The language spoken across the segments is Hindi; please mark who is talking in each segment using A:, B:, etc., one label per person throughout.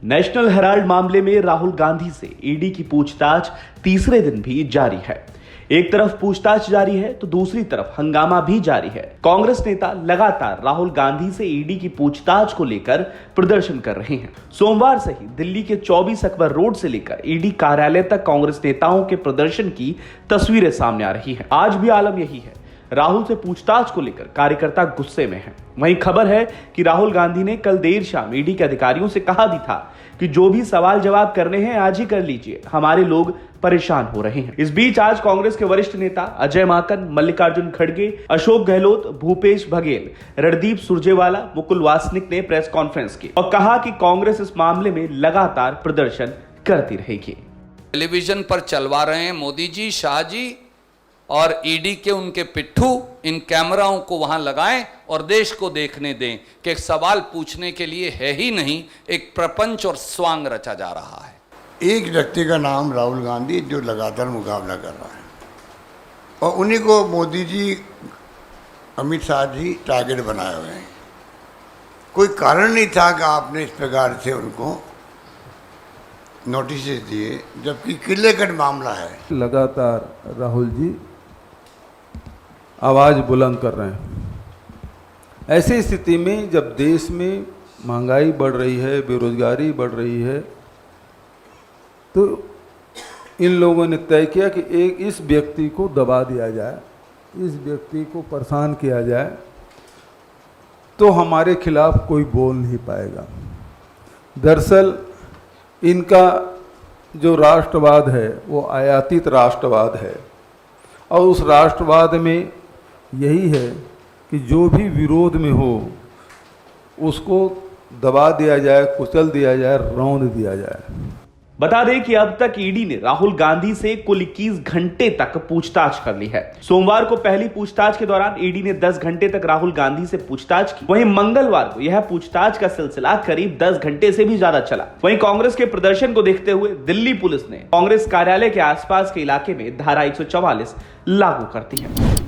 A: नेशनल हेराल्ड मामले में राहुल गांधी से ईडी की पूछताछ तीसरे दिन भी जारी है। एक तरफ पूछताछ जारी है तो दूसरी तरफ हंगामा भी जारी है। कांग्रेस नेता लगातार राहुल गांधी से ईडी की पूछताछ को लेकर प्रदर्शन कर रहे हैं। सोमवार से ही दिल्ली के 24 अकबर रोड से लेकर ईडी कार्यालय तक कांग्रेस नेताओं के प्रदर्शन की तस्वीरें सामने आ रही हैं। आज भी आलम यही है, राहुल से पूछताछ को लेकर कार्यकर्ता गुस्से में हैं। वहीं खबर है कि राहुल गांधी ने कल देर शाम ईडी के अधिकारियों से कहा भी था कि जो भी सवाल जवाब करने हैं आज ही कर लीजिए, हमारे लोग परेशान हो रहे हैं। इस बीच आज कांग्रेस के वरिष्ठ नेता अजय माकन, मल्लिकार्जुन खड़गे, अशोक गहलोत, भूपेश बघेल, रणदीप सुरजेवाला, मुकुल वासनिक ने प्रेस कॉन्फ्रेंस की और कहा कि कांग्रेस इस मामले में लगातार प्रदर्शन करती रहेगी।
B: टेलीविजन पर चलवा रहे हैं मोदी जी, शाह जी और ईडी के उनके पिट्ठू, इन कैमराओं को वहां लगाएं और देश को देखने दें कि एक सवाल पूछने के लिए है ही नहीं, एक प्रपंच और स्वांग रचा जा रहा है।
C: एक व्यक्ति का नाम राहुल गांधी जो लगातार मुकाबला कर रहा है और उन्हीं को मोदी जी, अमित शाह जी टारगेट बनाए हुए हैं। कोई कारण नहीं था कि आपने इस प्रकार से उनको नोटिस दिए, जबकि क्लियर कट मामला है।
D: लगातार राहुल जी आवाज़ बुलंद कर रहे हैं। ऐसी स्थिति में जब देश में महंगाई बढ़ रही है, बेरोजगारी बढ़ रही है, तो इन लोगों ने तय किया कि एक इस व्यक्ति को दबा दिया जाए, इस व्यक्ति को परेशान किया जाए, तो हमारे खिलाफ कोई बोल नहीं पाएगा। दरअसल इनका जो राष्ट्रवाद है वो आयातित राष्ट्रवाद है और उस राष्ट्रवाद में यही है कि जो भी विरोध में हो उसको दबा दिया जाए, कुचल दिया जाए, रौंद दिया जाए।
A: बता दें कि अब तक ईडी ने राहुल गांधी से कुल 21 घंटे तक पूछताछ कर ली है। सोमवार को पहली पूछताछ के दौरान ईडी ने 10 घंटे तक राहुल गांधी से पूछताछ की। वहीं मंगलवार को यह पूछताछ का सिलसिला करीब 10 घंटे से भी ज्यादा चला। वहीं कांग्रेस के प्रदर्शन को देखते हुए दिल्ली पुलिस ने कांग्रेस कार्यालय के आसपास के इलाके में धारा 144 लागू कर दी है।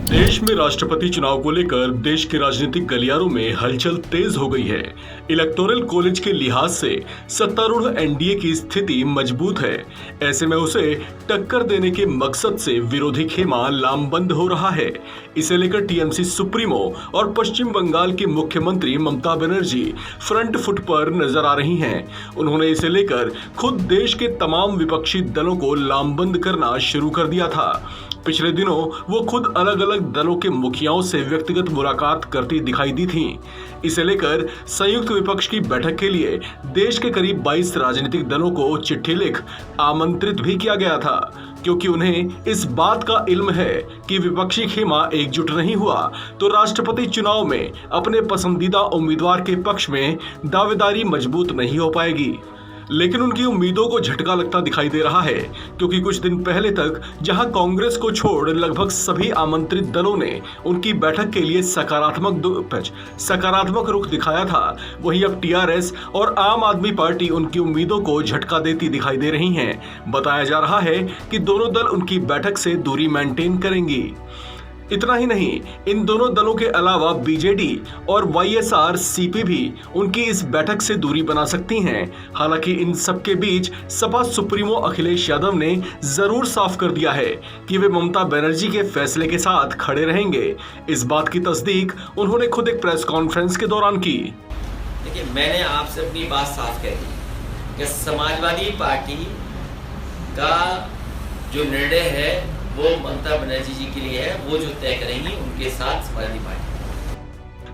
E: देश में राष्ट्रपति चुनाव को लेकर देश के राजनीतिक गलियारों में हलचल तेज हो गई है। इलेक्टोरल कॉलेज के लिहाज से सत्तारूढ़ एनडीए की स्थिति मजबूत है। ऐसे में उसे टक्कर देने के मकसद से विरोधी खेमा लामबंद हो रहा है। इसे लेकर टीएमसी सुप्रीमो और पश्चिम बंगाल की मुख्यमंत्री ममता बनर्जी फ्रंट फुट पर नजर आ रही हैं। उन्होंने इसे लेकर खुद देश के तमाम विपक्षी दलों को लामबंद करना शुरू कर दिया था। पिछले दिनों वो खुद अलग अलग दलों के मुखियाओं से व्यक्तिगत मुलाकात करती दिखाई दी थी। इसे लेकर संयुक्त विपक्ष की बैठक के लिए देश के करीब 22 राजनीतिक दलों को चिट्ठी लिख आमंत्रित भी किया गया था, क्योंकि उन्हें इस बात का इल्म है कि विपक्षी खेमा एकजुट नहीं हुआ तो राष्ट्रपति चुनाव में अपने पसंदीदा उम्मीदवार के पक्ष में दावेदारी मजबूत नहीं हो पाएगी। लेकिन उनकी उम्मीदों को झटका लगता दिखाई दे रहा है, क्योंकि कुछ दिन पहले तक जहां कांग्रेस को छोड़ लगभग सभी आमंत्रित दलों ने उनकी बैठक के लिए सकारात्मक रुख दिखाया था, वहीं अब टीआरएस और आम आदमी पार्टी उनकी उम्मीदों को झटका देती दिखाई दे रही हैं। बताया जा रहा है कि दोनों दल उनकी बैठक से दूरी मेंटेन करेंगी। इतना ही नहीं, इन दोनों दलों के अलावा बीजेडी और वाईएसआर-सीपी भी उनकी इस बैठक से दूरी बना सकती हैं। हालांकि इन सबके बीच सपा सुप्रीमो अखिलेश यादव ने जरूर साफ कर दिया है कि वे ममता बनर्जी के फैसले के साथ खड़े रहेंगे। इस बात की तस्दीक उन्होंने खुद एक प्रेस कॉन्फ्रेंस के दौरान की।
F: देखिए, मैंने आपसे अपनी बात साफ कह दी कि समाजवादी पार्टी का जो निर्णय है वो ममता बनर्जी जी के लिए है, वो जो तय करेंगी उनके साथ समाजवादी पार्टी।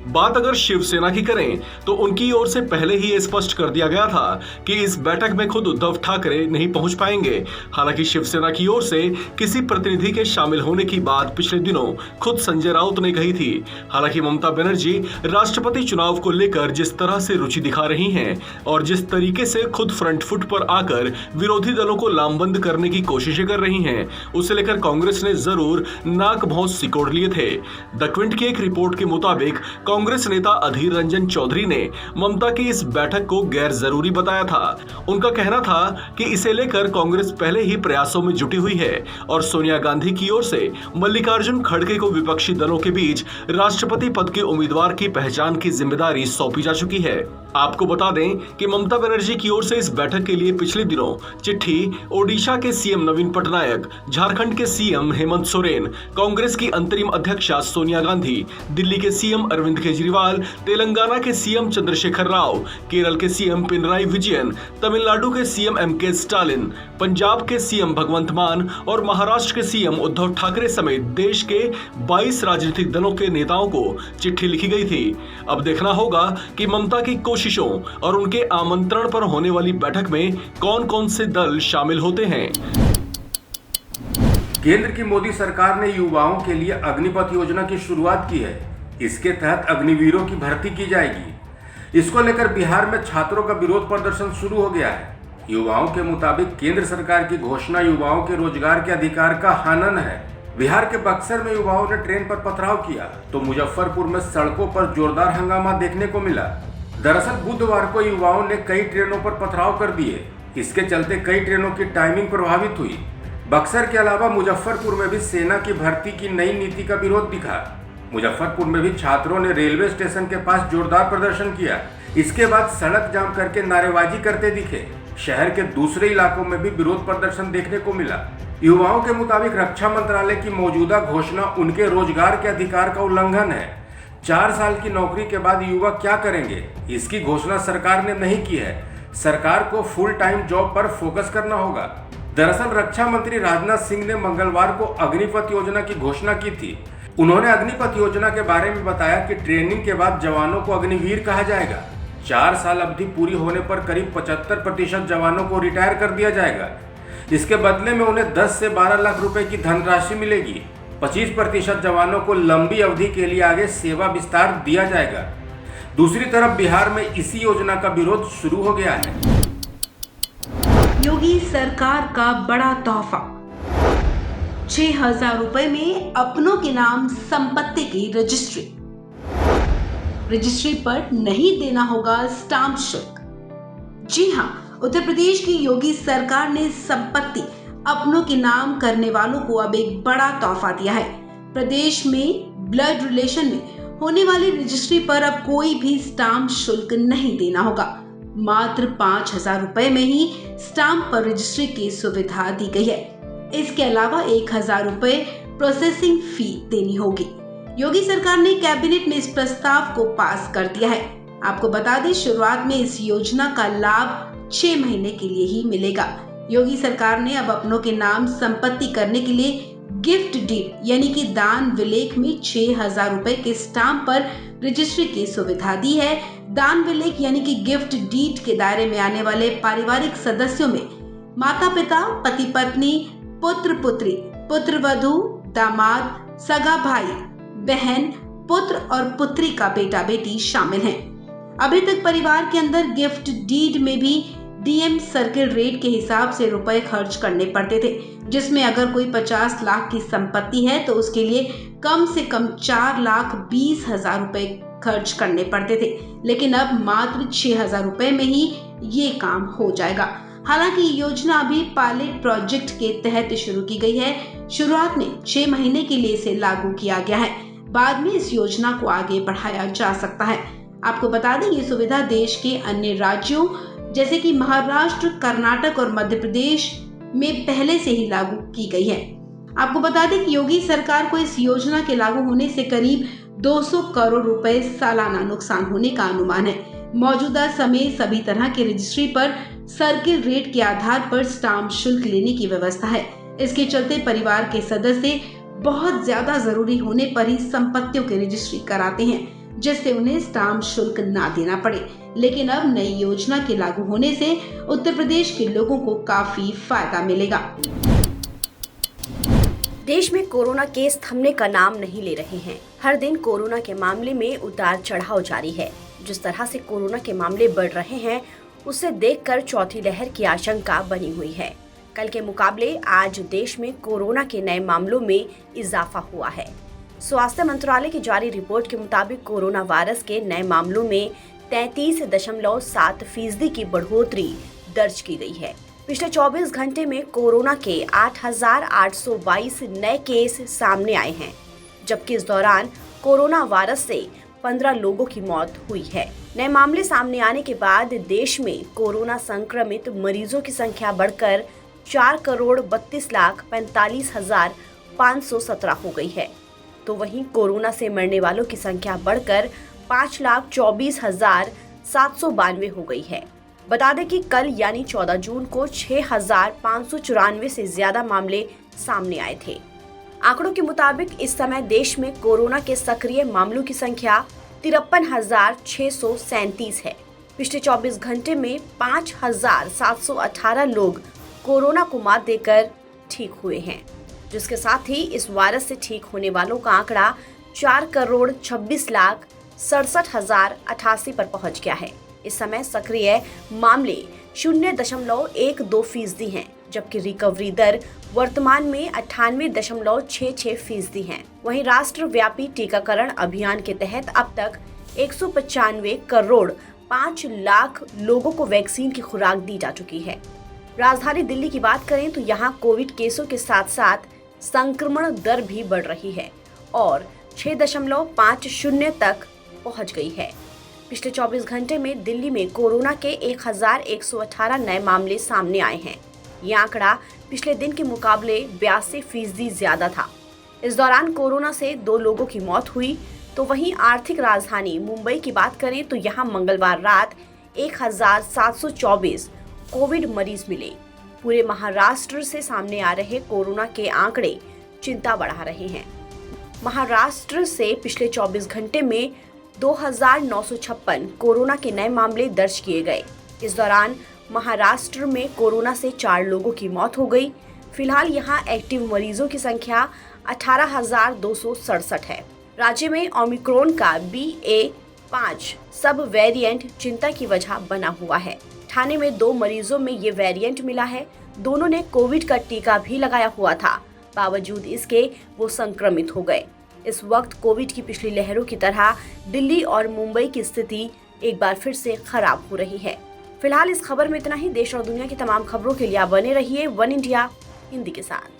E: बात अगर शिवसेना की करें तो उनकी ओर से पहले ही ये स्पष्ट कर दिया गया था कि इस बैठक में खुद उद्धव ठाकरे नहीं पहुंच पाएंगे। हालांकि शिवसेना की ओर से किसी प्रतिनिधि के शामिल होने की बात पिछले दिनों खुद संजय राउत ने कही थी। हालांकि ममता बनर्जी राष्ट्रपति चुनाव को लेकर जिस तरह से रुचि दिखा रही हैं और जिस तरीके से खुद फ्रंट फुट पर आकर विरोधी दलों को लामबंद करने की कोशिशें कर रही हैं, उसे लेकर कांग्रेस ने जरूर नाक भौं सिकोड़ लिए थे। द क्विंट की एक रिपोर्ट के मुताबिक कांग्रेस नेता अधीर रंजन चौधरी ने ममता की इस बैठक को गैर जरूरी बताया था। उनका कहना था कि इसे लेकर कांग्रेस पहले ही प्रयासों में जुटी हुई है और सोनिया गांधी की ओर से मल्लिकार्जुन खड़गे को विपक्षी दलों के बीच राष्ट्रपति पद के उम्मीदवार की पहचान की जिम्मेदारी सौंपी जा चुकी है। आपको बता दें कि ममता बनर्जी की ओर से इस बैठक के लिए पिछले दिनों चिट्ठी ओडिशा के सीएम नवीन पटनायक, झारखंड के सीएम हेमंत सोरेन, कांग्रेस की अंतरिम अध्यक्षा सोनिया गांधी, दिल्ली के सीएम अरविंद केजरीवाल, तेलंगाना के सीएम चंद्रशेखर राव, केरल के सीएम पिनराई विजयन, तमिलनाडु के सीएम एमके स्टालिन, पंजाब के सीएम भगवंत मान और महाराष्ट्र के सीएम उद्धव ठाकरे समेत देश के 22 राजनीतिक दलों के नेताओं को चिट्ठी लिखी गई थी। अब देखना होगा कि ममता की कोशिशों और उनके आमंत्रण पर होने वाली बैठक में कौन कौन से दल शामिल होते हैं।
G: केंद्र की मोदी सरकार ने युवाओं के लिए अग्निपथ योजना की शुरुआत की है। इसके तहत अग्निवीरों की भर्ती की जाएगी। इसको लेकर बिहार में छात्रों का विरोध प्रदर्शन शुरू हो गया है। युवाओं के मुताबिक केंद्र सरकार की घोषणा युवाओं के रोजगार के अधिकार का हनन है। बिहार के बक्सर में युवाओं ने ट्रेन पर पथराव किया तो मुजफ्फरपुर में सड़कों पर जोरदार हंगामा देखने को मिला। दरअसल बुधवार को युवाओं ने कई ट्रेनों पर पथराव कर दिए। इसके चलते कई ट्रेनों की टाइमिंग प्रभावित हुई। बक्सर के अलावा मुजफ्फरपुर में भी सेना की भर्ती की नई नीति का विरोध दिखा। मुजफ्फरपुर में भी छात्रों ने रेलवे स्टेशन के पास जोरदार प्रदर्शन किया। इसके बाद सड़क जाम करके नारेबाजी करते दिखे। शहर के दूसरे इलाकों में भी विरोध प्रदर्शन देखने को मिला। युवाओं के मुताबिक रक्षा मंत्रालय की मौजूदा घोषणा उनके रोजगार के अधिकार का उल्लंघन है। 4 साल की नौकरी के बाद युवा क्या करेंगे, इसकी घोषणा सरकार ने नहीं की है। सरकार को फुल टाइम जॉब पर फोकस करना होगा। दरअसल रक्षा मंत्री राजनाथ सिंह ने मंगलवार को अग्निपथ योजना की घोषणा की थी। उन्होंने अग्निपथ योजना के बारे में बताया कि ट्रेनिंग के बाद जवानों को अग्निवीर कहा जाएगा। 4 साल अवधि पूरी होने पर करीब 75% जवानों को रिटायर कर दिया जाएगा। इसके बदले में उन्हें 10 से 12 लाख रुपए की धनराशि मिलेगी। 25% जवानों को लंबी अवधि के लिए आगे सेवा विस्तार दिया जाएगा। दूसरी तरफ बिहार में इसी योजना का विरोध शुरू हो गया है।
H: योगी सरकार का बड़ा तोहफा, 6,000 रुपए में अपनों के नाम संपत्ति की रजिस्ट्री। रजिस्ट्री पर नहीं देना होगा स्टाम्प शुल्क। जी हाँ, उत्तर प्रदेश की योगी सरकार ने संपत्ति अपनों के नाम करने वालों को अब एक बड़ा तोहफा दिया है। प्रदेश में ब्लड रिलेशन में होने वाली रजिस्ट्री पर अब कोई भी स्टाम्प शुल्क नहीं देना होगा। मात्र 5,000 रुपए में ही स्टाम्प पर रजिस्ट्री की सुविधा दी गई है। इसके अलावा 1,000 रुपए प्रोसेसिंग फी देनी होगी। योगी सरकार ने कैबिनेट में इस प्रस्ताव को पास कर दिया है। आपको बता दें, शुरुआत में इस योजना का लाभ 6 महीने के लिए ही मिलेगा। योगी सरकार ने अब अपनों के नाम संपत्ति करने के लिए गिफ्ट डीड यानी कि दान विलेख में 6,000 रुपए के स्टाम्प पर रजिस्ट्री की सुविधा दी है। दान विलेख यानी कि गिफ्ट डीड के दायरे में आने वाले पारिवारिक सदस्यों में माता पिता, पति पत्नी, पुत्र पुत्री, पुत्र वधू, दामाद, सगा भाई, बहन, पुत्र और पुत्री का बेटा बेटी शामिल हैं। अभी तक परिवार के अंदर गिफ्ट डीड में भी डीएम सर्किल रेट के हिसाब से रुपए खर्च करने पड़ते थे, जिसमें अगर कोई 50 लाख की संपत्ति है तो उसके लिए कम से कम 4,20,000 रुपए खर्च करने पड़ते थे। लेकिन अब मात्र 6,000 रुपए में ही ये काम हो जाएगा। हालांकि योजना अभी पायलट प्रोजेक्ट के तहत शुरू की गई है। शुरुआत में 6 महीने के लिए इसे लागू किया गया है। बाद में इस योजना को आगे बढ़ाया जा सकता है। आपको बता दें, ये सुविधा देश के अन्य राज्यों जैसे कि महाराष्ट्र, कर्नाटक और मध्य प्रदेश में पहले से ही लागू की गई है। आपको बता दें कि योगी सरकार को इस योजना के लागू होने से करीब 200 करोड़ रुपए सालाना नुकसान होने का अनुमान है। मौजूदा समय सभी तरह के रजिस्ट्री पर सर्किल रेट के आधार पर स्टाम्प शुल्क लेने की व्यवस्था है। इसके चलते परिवार के सदस्य बहुत ज्यादा जरूरी होने पर ही संपत्तियों की रजिस्ट्री कराते हैं, जिससे उन्हें स्टाम्प शुल्क ना देना पड़े। लेकिन अब नई योजना के लागू होने से उत्तर प्रदेश के लोगों को काफी फायदा मिलेगा।
I: देश में कोरोना केस थमने का नाम नहीं ले रहे हैं। हर दिन कोरोना के मामले में उतार चढ़ाव जारी है। जिस तरह से कोरोना के मामले बढ़ रहे हैं, उसे देखकर चौथी लहर की आशंका बनी हुई है। कल के मुकाबले आज देश में कोरोना के नए मामलों में इजाफा हुआ है। स्वास्थ्य मंत्रालय की जारी रिपोर्ट के मुताबिक कोरोना वायरस के नए मामलों में 33.7% की बढ़ोतरी दर्ज की गई है। पिछले 24 घंटे में कोरोना के 8,822 नए केस सामने आए हैं, जबकि इस दौरान कोरोना वायरस से 15 लोगों की मौत हुई है। नए मामले सामने आने के बाद देश में कोरोना संक्रमित मरीजों की संख्या बढ़कर 4,32,45,517 हो गई है। तो वहीं कोरोना से मरने वालों की संख्या बढ़कर 5,24,792 हो गई है। बता दें कि कल यानी 14 जून को 6,594 से ज्यादा मामले सामने आए थे। आंकड़ों के मुताबिक इस समय देश में कोरोना के सक्रिय मामलों की संख्या 53,637 है। पिछले 24 घंटे में 5,718 लोग कोरोना को मात देकर ठीक हुए हैं, जिसके साथ ही इस वायरस से ठीक होने वालों का आंकड़ा 4,26,67,088 पर पहुंच गया है। इस समय सक्रिय मामले 0.12% हैं, जबकि रिकवरी दर वर्तमान में 98.66% है। वहीं राष्ट्रव्यापी टीकाकरण अभियान के तहत अब तक 195 करोड़ 5 लाख लोगों को वैक्सीन की खुराक दी जा चुकी है। राजधानी दिल्ली की बात करें तो यहाँ कोविड केसों के साथ साथ संक्रमण दर भी बढ़ रही है और 6.50 तक पहुँच गई है। पिछले 24 घंटे में दिल्ली में कोरोना के 1,118 नए मामले सामने आए हैं। ये आंकड़ा पिछले दिन के मुकाबले 82% ज्यादा था। इस दौरान कोरोना से 2 लोगों की मौत हुई। तो वहीं आर्थिक राजधानी मुंबई की बात करें तो यहाँ मंगलवार रात 1,724 कोविड मरीज मिले। पूरे महाराष्ट्र से सामने आ रहे कोरोना के आंकड़े चिंता बढ़ा रहे हैं। महाराष्ट्र से पिछले 24 घंटे में 2,956 कोरोना के नए मामले दर्ज किए गए। इस दौरान महाराष्ट्र में कोरोना से 4 लोगों की मौत हो गई। फिलहाल यहां एक्टिव मरीजों की संख्या 18,267 है। राज्य में ओमिक्रॉन का BA.5 सब वेरिएंट चिंता की वजह बना हुआ है। ठाणे में 2 मरीजों में ये वेरिएंट मिला है। दोनों ने कोविड का टीका भी लगाया हुआ था, बावजूद इसके वो संक्रमित हो गए। इस वक्त कोविड की पिछली लहरों की तरह दिल्ली और मुंबई की स्थिति एक बार फिर से खराब हो रही है। फिलहाल इस खबर में इतना ही। देश और दुनिया की तमाम खबरों के लिए आप बने रहिए वन इंडिया हिंदी के साथ।